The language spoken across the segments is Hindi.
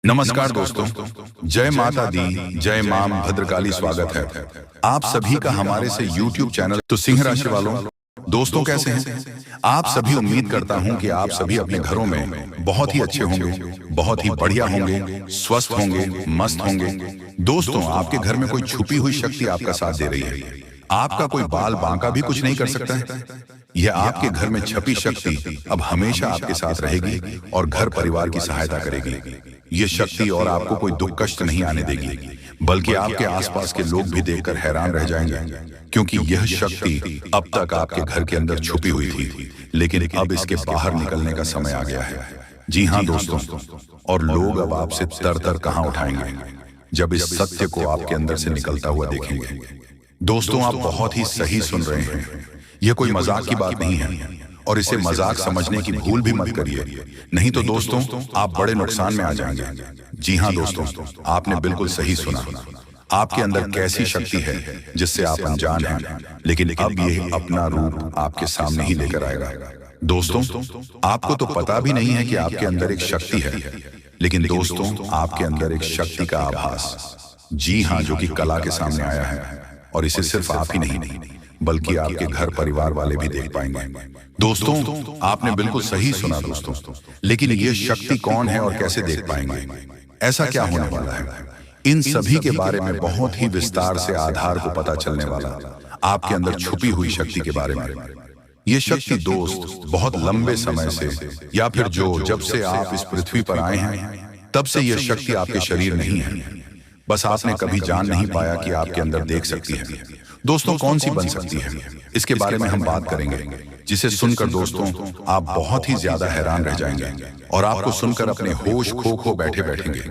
नमस्कार दोस्तों, जय माता दी, जय मां भद्रकाली। स्वागत है आप सभी का हमारे से YouTube चैनल। तो सिंह राशि वालों दोस्तों, कैसे हैं आप सभी? उम्मीद करता हूं कि आप सभी अपने घरों में बहुत ही अच्छे होंगे, बहुत ही बढ़िया होंगे, स्वस्थ होंगे, मस्त होंगे। दोस्तों, आपके घर में कोई छुपी हुई शक्ति आपका साथ दे रही है। आपका कोई बाल बांका भी कुछ नहीं कर सकता है। यह आपके घर में छपी शक्ति अब हमेशा आपके साथ रहेगी और घर परिवार की सहायता करेगी। ये शक्ति और आपको कोई दुख कष्ट नहीं आने देगी, बल्कि आपके आसपास के लोग भी देखकर हैरान रह जाएंगे, क्योंकि यह शक्ति अब तक आपके घर के अंदर छुपी हुई थी, लेकिन अब इसके बाहर निकलने का समय आ गया है। जी हाँ दोस्तों, और लोग अब आपसे तर कहां उठाएंगे जब इस सत्य को आपके अंदर से निकलता हुआ देखेंगे। दोस्तों, आप बहुत ही सही सुन रहे हैं। यह कोई मजाक की बात नहीं है और इसे मजाक समझने की भूल भी मत करिए, नहीं तो दोस्तों आप बड़े नुकसान में आ जाएंगे। जी हाँ दोस्तों, आपने बिल्कुल सही सुना। आपके अंदर कैसी शक्ति है जिससे आप अनजान हैं, लेकिन अब यह अपना रूप आपके सामने ही लेकर आएगा। दोस्तों, आपको तो पता भी नहीं है कि आपके अंदर एक शक्ति है, लेकिन दोस्तों आपके अंदर एक शक्ति का आभास, जी हाँ, जो कि कला के सामने आया है। और इसे सिर्फ आप ही नहीं बल्कि आपके घर परिवार वाले भी देख पाएंगे। दोस्तों, आपने बिल्कुल सही सुना दोस्तों, लेकिन ये शक्ति कौन है और कैसे देख पाएंगे? ऐसा क्या होने वाला है? इन सभी के बारे में बहुत ही विस्तार से आधार को पता चलने वाला आपके अंदर छुपी हुई शक्ति के बारे में। ये शक्ति दोस्त बहुत लंबे समय से, या फिर जब से आप इस पृथ्वी पर आए हैं तब से यह शक्ति आपके शरीर नहीं है, बस आपने कभी जान नहीं पाया कि आपके अंदर देख सकती है। दोस्तों, कौन सी बन सकती है, इसके बारे में हम बात करेंगे, जिसे सुनकर दोस्तों आप बहुत ही ज्यादा हैरान रह जाएंगे और आपको सुनकर अपने होश खो बैठेंगे।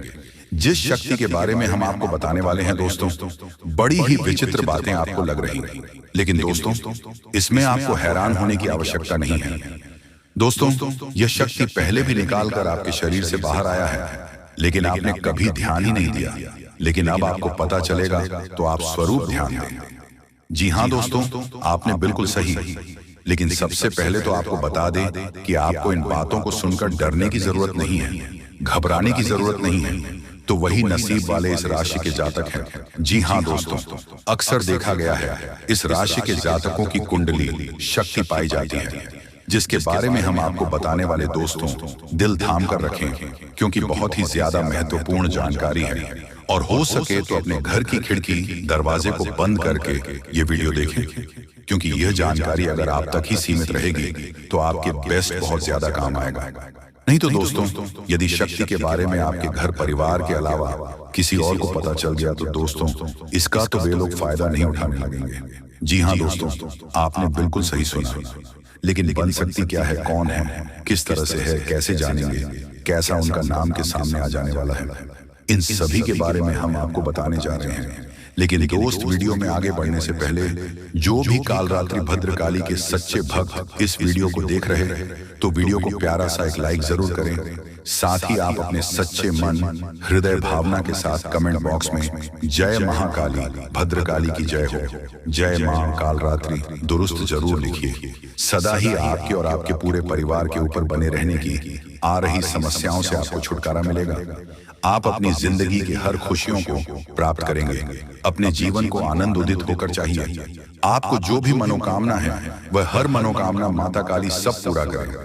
जिस शक्ति के बारे में हम आपको बताने वाले हैं दोस्तों, बड़ी ही विचित्र बातें आपको लग रही, लेकिन दोस्तों इसमें आपको हैरान होने की आवश्यकता नहीं है। दोस्तों, यह शक्ति पहले भी निकाल कर आपके शरीर से बाहर आया है, लेकिन आपने कभी ध्यान ही नहीं दिया। लेकिन अब आपको पता चलेगा तो आप स्वरूप ध्यान दें। जी हाँ दोस्तों, आपने बिल्कुल सही। लेकिन सबसे पहले तो आपको बता दें कि आपको इन बातों को सुनकर डरने की जरूरत नहीं है, घबराने की जरूरत नहीं है। तो वही नसीब वाले इस राशि के जातक हैं। जी हाँ दोस्तों, अक्सर देखा गया है इस राशि के जातकों की कुंडली शक्ति पाई जाती है, जिसके बारे में हम आपको बताने वाले दोस्तों दिल थाम कर रखें, क्योंकि बहुत ही ज्यादा महत्वपूर्ण जानकारी है। और हो सके तो अपने घर की खिड़की दरवाजे को बंद करके ये वीडियो देखें, क्योंकि यह जानकारी अगर आप तक ही सीमित रहेगी तो आपके बेस्ट बहुत ज्यादा काम आएगा। नहीं तो दोस्तों, यदि शक्ति के बारे में आपके घर परिवार के अलावा किसी और को पता चल गया तो दोस्तों इसका तो वे लोग फायदा नहीं उठाने लगेंगे। जी हाँ दोस्तों, आपने बिल्कुल सही सुना। लेकिन बन सकती क्या है, कौन है, किस तरह से है, कैसे जानेंगे, कैसा उनका नाम के सामने आ जाने वाला है, इन सभी के बारे में हम आपको बताने जा रहे हैं। लेकिन दोस्त, वीडियो में आगे बढ़ने से पहले जो भी कालरात्रि भद्रकाली के सच्चे भक्त इस वीडियो को देख रहे तो वीडियो को प्यारा सा एक लाइक जरूर करें। साथ ही आप अपने सच्चे मन हृदय भावना के साथ कमेंट बॉक्स में जय महाकाली भद्रकाली की जय हो, जय मां कालरात्रि दुरुस्त जरूर लिखिए। सदा ही आपके और आपके पूरे परिवार के ऊपर बने रहने की आ रही समस्याओं से आपको छुटकारा मिलेगा। आप अपनी जिंदगी की हर खुशियों को प्राप्त करेंगे। अपने जीवन को आनंद उदित होकर चाहिए। आपको जो भी मनोकामना है वह हर मनोकामना माता काली सब पूरा करें।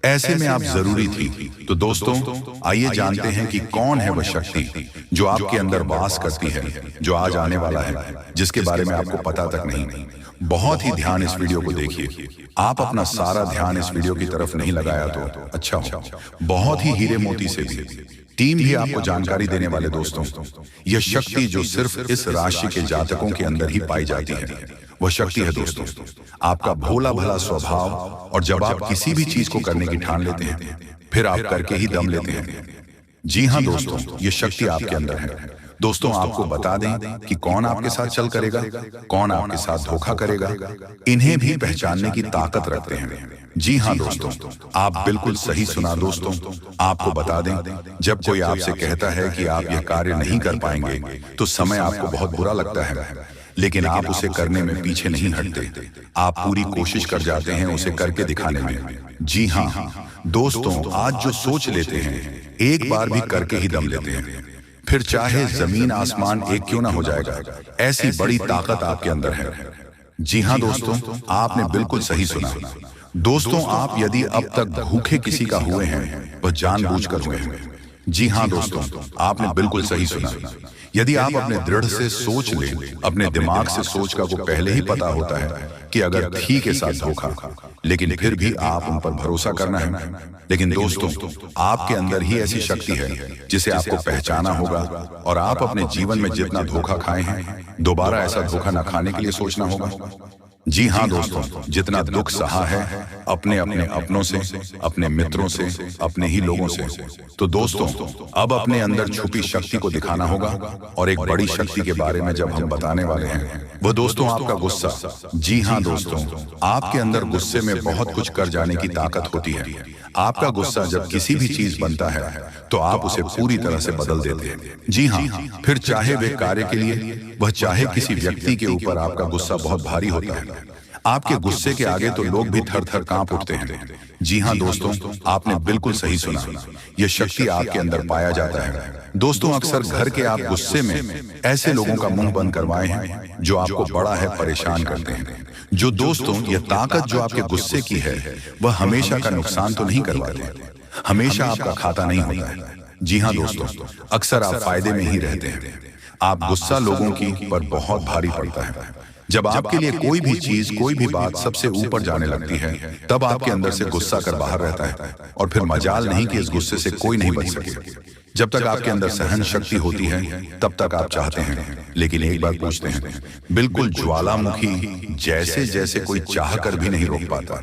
ऐसे में आप जरूरी थी। तो दोस्तों आइए जानते हैं कि कौन है वह शक्ति जो आपके अंदर वास करती है, जो आज आने वाला है, जिसके बारे में आपको पता तक नहीं। बहुत ही ध्यान इस वीडियो को देखिए। आप अपना सारा ध्यान इस वीडियो की तरफ नहीं लगाया तो अच्छा हो। बहुत ही हीरे मोती से भी टीम भी आपको जानकारी देने वाले दोस्तों, यह शक्ति जो सिर्फ इस राशि के जातकों के अंदर ही पाई जाती है, वह शक्ति है दोस्तों आपका भोला भला स्वभाव। और जब आप किसी भी चीज को करने की ठान लेते हैं फिर आप करके ही दम लेते हैं। जी हाँ दोस्तों, यह शक्ति आपके अंदर है। दोस्तों आपको बता दें कि कौन आपके साथ चल करेगा, कौन आपके साथ धोखा करेगा, इन्हें भी पहचानने की ताकत रखते हैं। जी हाँ दोस्तों, आप बिल्कुल सही सुना दोस्तों। आपको बता दें, जब कोई आपसे कहता है कि आप यह कार्य नहीं कर पाएंगे तो समय आपको बहुत बुरा लगता है, लेकिन आप उसे करने में पीछे नहीं हटते। आप पूरी कोशिश कर जाते हैं उसे करके दिखाने में। जी हाँ, दोस्तों आज जो सोच लेते हैं एक बार भी करके ही दम लेते हैं, फिर चाहे जमीन आसमान एक क्यों ना हो जाएगा, ऐसी बड़ी ताकत आपके अंदर है। जी हाँ दोस्तों, आपने बिल्कुल सही सुना। दोस्तों आप यदि अब तक भूखे किसी का हुए हैं वह जानबूझकर हुए हैं। जी हाँ दोस्तों, आपने बिल्कुल सही सुना। यदि आप अपने दृढ़ से सोच लें, अपने दिमाग से सोच का को पहले ही पता होता है कि अगर थी के साथ धोखा, लेकिन फिर भी आप उन पर भरोसा करना है। लेकिन दोस्तों आपके अंदर ही ऐसी शक्ति है जिसे आपको पहचाना होगा, और आप अपने जीवन में जितना धोखा खाए हैं दोबारा ऐसा धोखा न खाने के लिए सोचना होगा। जी हाँ दोस्तों, जितना दुख सहा है अपने अपने अपनों से, अपने मित्रों से, अपने ही लोगों से, तो दोस्तों अब अपने अंदर छुपी शक्ति को दिखाना होगा। और एक बड़ी शक्ति के बारे में जब हम बताने वाले हैं वो दोस्तों आपका गुस्सा। जी हाँ दोस्तों, आपके अंदर गुस्से में बहुत कुछ कर जाने की ताकत होती है। आपका गुस्सा जब किसी भी चीज बनता है तो आप उसे पूरी तरह से बदल देते हैं। जी हाँ, फिर चाहे वे कार्य के लिए, वह चाहे किसी व्यक्ति के ऊपर आपका गुस्सा बहुत भारी होता है। आपके गुस्से के आगे तो लोग भी थर थर कांप उठते हैं। जी हाँ दोस्तों, आपने बिल्कुल सही सुना। यह शक्ति आपके अंदर पाया जाता है। दोस्तों अक्सर घर के आप गुस्से में ऐसे लोगों का मुंह बंद करवाए हैं जो आपको बड़ा है परेशान करते हैं। जो दोस्तों यह ताकत जो आपके गुस्से की है वह हमेशा का नुकसान तो नहीं करवाते, हमेशा आपका खाता नहीं होता है। जी हाँ दोस्तों, अक्सर आप फायदे में ही रहते हैं। आप गुस्सा लोगों की पर बहुत भारी पड़ता है। जब आपके लिए कोई भी चीज, कोई भी बात सबसे ऊपर जाने लगती है तब आपके अंदर से गुस्सा कर बाहर रहता है, और फिर मजाल नहीं कि इस गुस्से से कोई नहीं बच सके। जब तक आपके अंदर सहन शक्ति होती है तब तक आप चाहते हैं, लेकिन एक बार पूछते हैं, बिल्कुल ज्वालामुखी जैसे जैसे कोई चाह कर भी नहीं रोक पाता।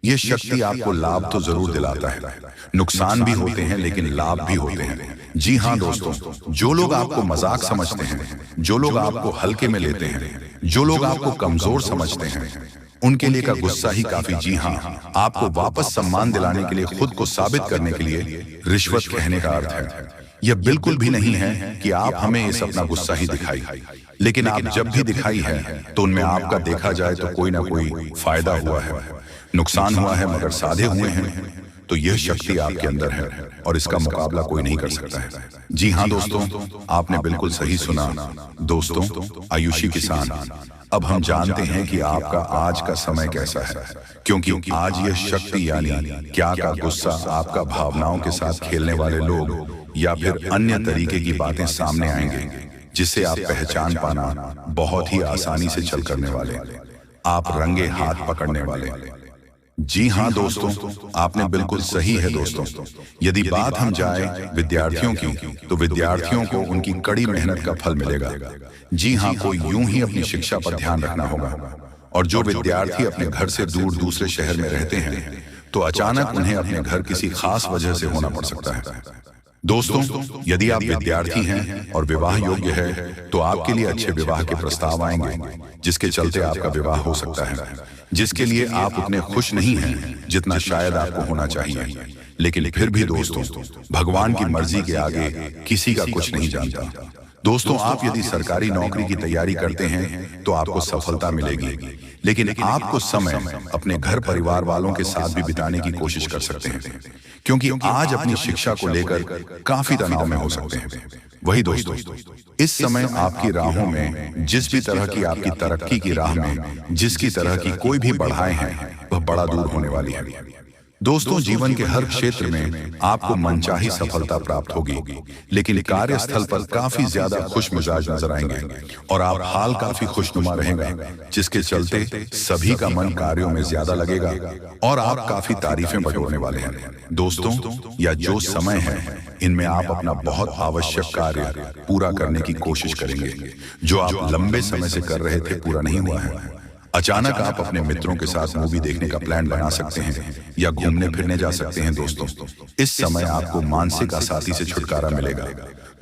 ये शक्ति आपको लाभ तो जरूर दिलाता है, नुकसान भी होते हैं लेकिन लाभ भी होते हैं। जी हाँ दोस्तों, जो लोग आपको मजाक समझते हैं, जो लोग आपको हल्के में लेते हैं, जो लोग आपको कमजोर समझते हैं, उनके लिए का गुस्सा ही काफी। जी हाँ, आपको वापस सम्मान दिलाने के लिए, खुद को साबित करने के लिए रिश्वत कहने का अर्थ है। यह बिल्कुल भी नहीं है कि आप हमें इस अपना गुस्सा ही दिखाई, लेकिन आप जब भी दिखाई है तो उनमें आपका देखा जाए तो कोई ना कोई फायदा हुआ है, नुकसान हुआ है, मगर साधे हुए हैं। तो यह शक्ति आपके अंदर है और इसका मुकाबला कोई नहीं कर सकता है। जी हाँ दोस्तों, आपने बिल्कुल सही सुना। दोस्तों आयुषी किसान, अब हम जानते हैं कि आपका आज का समय कैसा है, क्योंकि आज यह शक्ति यानी क्या का गुस्सा आपका भावनाओं के साथ खेलने वाले लोग या फिर अन्य तरीके की बातें सामने आएंगे जिसे आप पहचान पाना बहुत ही आसानी से छल करने वाले, आप रंगे हाथ पकड़ने वाले। जी हाँ दोस्तों, आपने बिल्कुल सही है। दोस्तों यदि बात हम जाए विद्यार्थियों की, तो विद्यार्थियों को उनकी कड़ी मेहनत का फल मिलेगा। जी हाँ, कोई यूं ही अपनी शिक्षा पर ध्यान रखना होगा। और जो विद्यार्थी अपने घर से दूर दूसरे शहर में रहते हैं तो अचानक उन्हें अपने घर किसी खास वजह से होना पड़ सकता है। दोस्तों यदि आप विद्यार्थी हैं और विवाह योग्य है तो आपके लिए अच्छे विवाह के प्रस्ताव आएंगे जिसके चलते आपका विवाह हो सकता है, जिसके लिए आप उतने खुश नहीं हैं जितना शायद आपको होना चाहिए। लेकिन फिर भी दोस्तों भगवान की मर्जी के आगे किसी का कुछ नहीं जानता। दोस्तों आप यदि सरकारी नौकरी की तैयारी करते हैं तो आपको सफलता मिलेगी, लेकिन आपको समय अपने घर परिवार वालों के साथ भी बिताने की कोशिश कर सकते हैं, क्योंकि आज अपनी शिक्षा को लेकर काफी तनाव में हो सकते हैं। वही दोस्तों इस समय आपकी राहों में, जिस भी तरह की आपकी तरक्की की राह में जिसकी तरह की कोई भी बढ़ाएं हैं वह बड़ा दूर होने वाली है। दोस्तों जीवन के हर क्षेत्र में आपको मनचाही सफलता प्राप्त होगी, लेकिन कार्यस्थल पर काफी ज्यादा खुश मिजाज नजर आएंगे और आप हाल काफी खुशनुमा रहेंगे, जिसके चलते सभी का मन कार्यों में ज्यादा लगेगा और आप काफी तारीफें बटोरने वाले हैं। दोस्तों या जो समय है इनमें आप अपना बहुत आवश्यक कार्य पूरा करने की कोशिश करेंगे जो आप लंबे समय से कर रहे थे, पूरा नहीं हुआ है। अचानक आप अपने मित्रों के साथ मूवी देखने का प्लान बना सकते हैं या घूमने फिरने जा सकते हैं। दोस्तों इस समय आपको मानसिक अशांति से छुटकारा मिलेगा।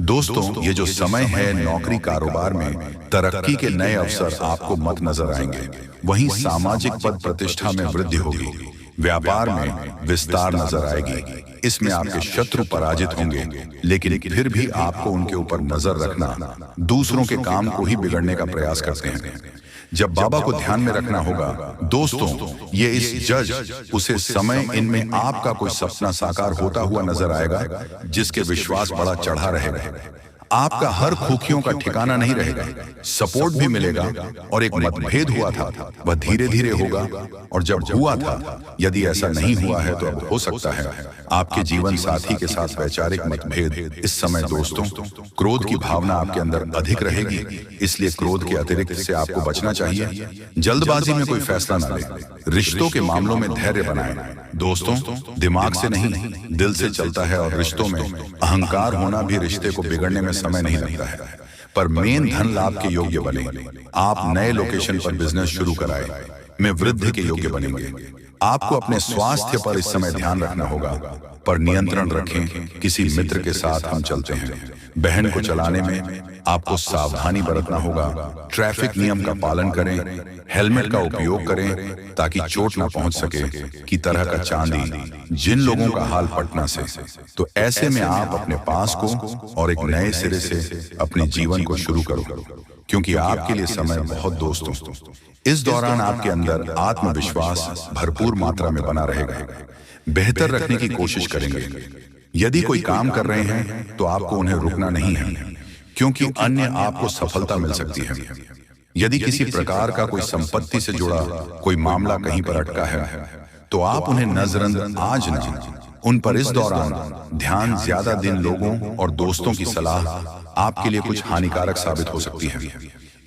दोस्तों ये जो समय है नौकरी कारोबार में तरक्की के नए अवसर आपको मत नजर आएंगे, वहीं सामाजिक पद प्रतिष्ठा में वृद्धि होगी। व्यापार में विस्तार नजर आएगी। इसमें आपके शत्रु पराजित होंगे, लेकिन फिर भी आपको उनके ऊपर नजर रखना, दूसरों के काम को ही बिगड़ने का प्रयास करते हैं। जब बाबा को ध्यान में रखना होगा दोस्तों, ये इस जज उसे समय इनमें आपका कोई सपना साकार होता हुआ नजर आएगा, जिसके विश्वास बड़ा चढ़ा रहेगा। आपका हर खूखियों का ठिकाना नहीं रहेगा, सपोर्ट भी मिलेगा। और एक मतभेद हुआ था, वह धीरे धीरे होगा। और जब हुआ था, यदि ऐसा नहीं हुआ है तो अब हो सकता है आपके जीवन साथी के साथ वैचारिक मतभेद। इस समय दोस्तों, क्रोध की भावना आपके अंदर अधिक रहेगी, इसलिए क्रोध के अतिरिक्त से आपको बचना चाहिए। जल्दबाजी में कोई फैसला न लें। रिश्तों के मामलों में धैर्य बनाएं दोस्तों, दिमाग से नहीं दिल से चलता है। और रिश्तों में अहंकार होना भी रिश्ते को बिगड़ने में समय नहीं लगता है, पर मेन धन लाभ के योग्य बने। आप नए लोकेशन पर बिजनेस शुरू कराएं, में वृद्धि के योग्य बनेंगे। आपको अपने स्वास्थ्य पर इस समय ध्यान रखना होगा, पर नियंत्रण रखें। किसी मित्र के साथ हम चलते हैं, बहन को चलाने में आपको सावधानी बरतना होगा। ट्रैफिक नियम का पालन करें, हेलमेट का उपयोग करें ताकि चोट ना पहुंच सके। की तरह का चांदी जिन लोगों का हाल पटना से, तो ऐसे में आप अपने पास को और एक नए सिरे से अपने जीवन को शुरू करो, क्योंकि आपके लिए समय बहुत दोस्तों। इस दौरान आपके अंदर आत्मविश्वास भरपूर मात्रा में बना रहेगा। बेहतर रखने की कोशिश करेंगे। यदि कोई काम कर रहे हैं तो आपको उन्हें रुकना नहीं है, क्योंकि अन्य आपको सफलता मिल सकती है। यदि किसी प्रकार का कोई संपत्ति से जुड़ा कोई मामला कहीं पर अटका है, तो आप उन्हें नजरअंदाज ना, उन पर इस दौरान ध्यान ज्यादा दिन लोगों और दोस्तों की सलाह आपके लिए कुछ हानिकारक साबित हो सकती है।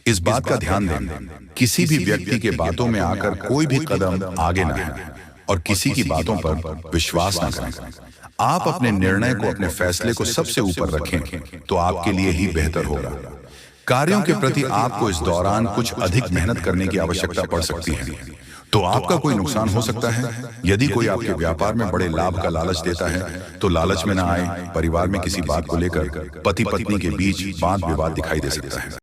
इस बात का ध्यान दें, किसी भी व्यक्ति के बातों में आकर कोई भी कदम आगे ना है और किसी की बातों पर विश्वास ना करें। आप अपने निर्णय को, अपने फैसले को सबसे ऊपर रखें तो आपके लिए ही बेहतर होगा। कार्यों के प्रति आपको इस दौरान कुछ अधिक मेहनत करने की आवश्यकता पड़ सकती है, तो आपका कोई नुकसान हो सकता है। यदि कोई आपके व्यापार में बड़े लाभ का लालच देता है, तो लालच में ना आए। परिवार में किसी बात को लेकर पति पत्नी के बीच वाद विवाद दिखाई दे सकता है।